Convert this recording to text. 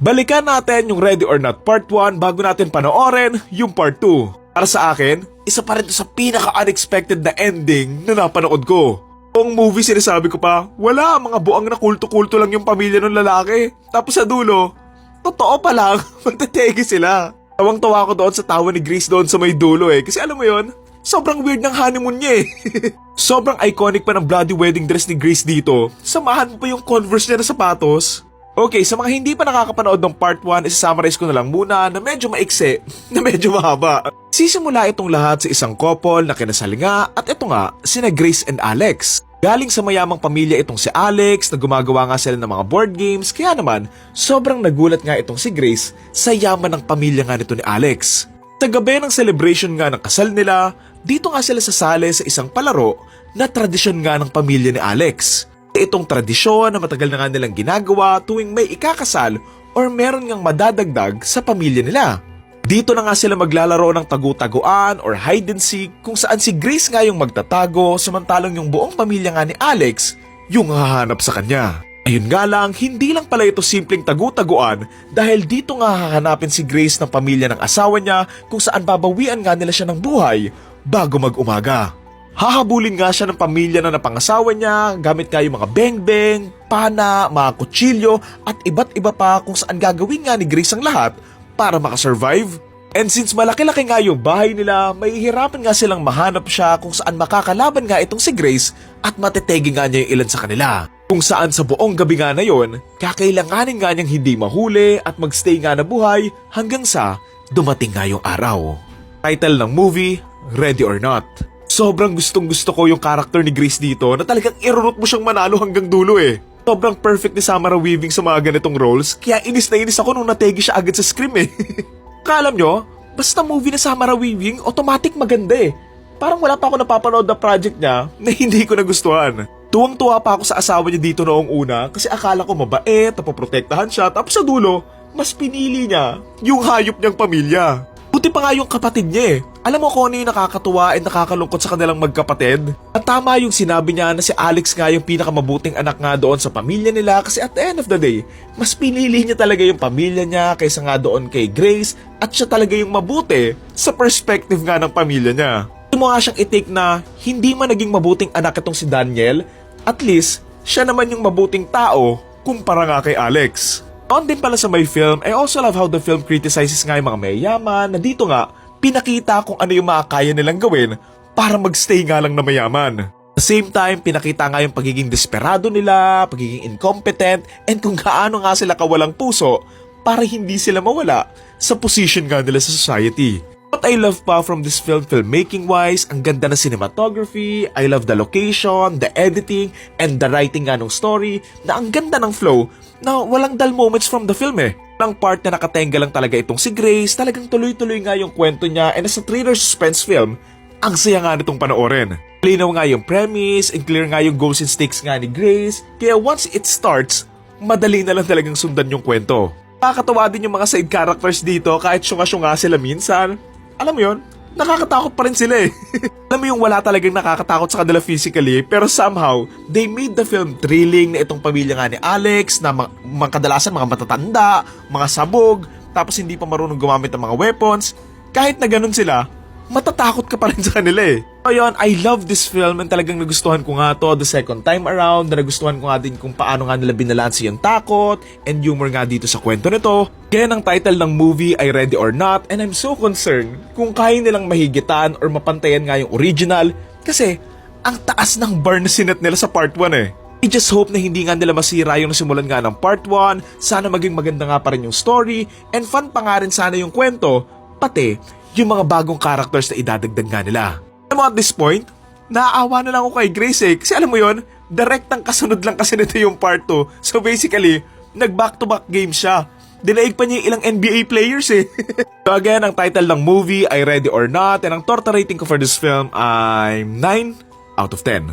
Balikan natin yung Ready or Not Part 1 bago natin panoorin yung Part 2. Para sa akin, isa pa rin to sa pinaka-unexpected na ending na napanood ko. Buong movie sinasabi ko pa, wala, mga buang na kulto-kulto lang yung pamilya ng lalaki. Tapos sa dulo, totoo pa lang, magtategi sila. Tawang-tawa ko doon sa tawa ni Grace doon sa may dulo kasi alam mo yon, sobrang weird ng honeymoon niya Sobrang iconic pa ng bloody wedding dress ni Grace dito. Samahan mo pa yung Converse niya na sapatos. Okay, sa mga hindi pa nakakapanood ng part 1, isa-summarize ko na lang muna na medyo maikse, na medyo mahaba. Sisimula itong lahat sa isang couple na kinasal nga at ito nga, sina Grace and Alex. Galing sa mayamang pamilya itong si Alex na gumagawa nga sila ng mga board games, kaya naman sobrang nagulat nga itong si Grace sa yaman ng pamilya nga nito ni Alex. Sa gabi ng celebration nga ng kasal nila, dito nga sila sasali sa isang palaro na tradisyon nga ng pamilya ni Alex. Itong tradisyon na matagal na nga nilang ginagawa tuwing may ikakasal or meron ngang madadagdag sa pamilya nila. Dito na nga sila maglalaro ng tagu-taguan or hide and seek kung saan si Grace nga yung magtatago samantalang yung buong pamilya nga ni Alex yung hahanap sa kanya. Ayun nga lang, hindi lang pala ito simpleng tagu-taguan dahil dito nga hahanapin si Grace ng pamilya ng asawa niya kung saan babawian nga nila siya ng buhay bago mag-umaga. Hahabulin nga siya ng pamilya na napangasawa niya gamit nga yung mga beng-beng, pana, mga kutsilyo at iba't iba pa kung saan gagawin nga ni Grace ang lahat para makasurvive. And since malaki-laki nga yung bahay nila, mahihirapan nga silang mahanap siya kung saan makakalaban nga itong si Grace at matetegi nga niya yung ilan sa kanila. Kung saan sa buong gabi nga na yon, kakailanganin nga niyang hindi mahuli at magstay nga na buhay hanggang sa dumating nga yung araw. Title ng movie, Ready or Not. Sobrang gustong-gusto ko yung karakter ni Grace dito na talagang irurot mo siyang manalo hanggang dulo Sobrang perfect ni Samara Weaving sa mga ganitong roles, kaya inis na inis ako nung nategi siya agad sa scream Kaalam nyo, basta movie na Samara Weaving, automatic maganda Parang wala pa ako napapanood na project niya na hindi ko nagustuhan. Tuwang-tuwa pa ako sa asawa niya dito noong una kasi akala ko mabait, napoprotektahan siya, tapos sa dulo, mas pinili niya yung hayop niyang pamilya. Buti pa nga yung kapatid niya Alam mo kung ano yung nakakatuwa at nakakalungkot sa kanilang magkapatid? At tama yung sinabi niya na si Alex nga yung pinakamabuting anak nga doon sa pamilya nila kasi at the end of the day, mas pinili niya talaga yung pamilya niya kaysa nga doon kay Grace at siya talaga yung mabuti sa perspective nga ng pamilya niya. Ito mo nga siyang i-take na hindi man naging mabuting anak itong si Daniel, at least siya naman yung mabuting tao kumpara nga kay Alex. On din pala sa may film, I also love how the film criticizes nga yung mga mayayaman na dito nga, pinakita kung ano yung makakaya nilang gawin para magstay nga lang na mayaman. At the same time, pinakita nga yung pagiging desperado nila, pagiging incompetent, and kung gaano nga sila kawalang puso para hindi sila mawala sa position nga nila sa society. What I love pa from this film filmmaking wise, ang ganda na cinematography, I love the location, the editing, and the writing nga ng story, na ang ganda ng flow na walang dull moments from the film Ang part na nakatenga lang talaga itong si Grace, talagang tuloy-tuloy nga yung kwento niya, and as a thriller suspense film, ang saya nga nitong panoorin. Linaw nga yung premise, and clear nga yung goals and stakes nga ni Grace, kaya once it starts, madali na lang talagang sundan yung kwento. Nakakatawa din yung mga side characters dito kahit syunga-syunga sila minsan. Alam mo yun, nakakatakot pa rin sila Alam mo yung wala talagang nakakatakot sa kanila physically, pero somehow, they made the film thrilling na itong pamilya nga ni Alex na kadalasan mga matatanda, mga sabog, tapos hindi pa marunong gumamit ng mga weapons. Kahit na ganun sila, matatakot ka pa rin sa kanila Ayun, I love this film and talagang nagustuhan ko nga to the second time around, na nagustuhan ko nga din kung paano nga nila binalanse yung takot and humor nga dito sa kwento nito. Kaya ang title ng movie ay Ready or Not, and I'm so concerned kung kaya nilang mahigitan or mapantayan nga yung original kasi ang taas ng bar na sinet nila sa part 1 I just hope na hindi nga nila masira yung nasimulan nga ng part 1, sana maging maganda nga pa rin yung story, and fun pa nga rin sana yung kwento, pati yung mga bagong characters na idadagdag nga nila. Alam mo at this point, naaawa na lang ako kay Grace kasi alam mo yon, direktang kasunod lang kasi nito yung part 2. So basically, nag-back-to-back game siya. Dinaig pa niya yung ilang NBA players So again, ang title ng movie ay Ready or Not, and ang torta rating ko for this film ay 9 out of 10.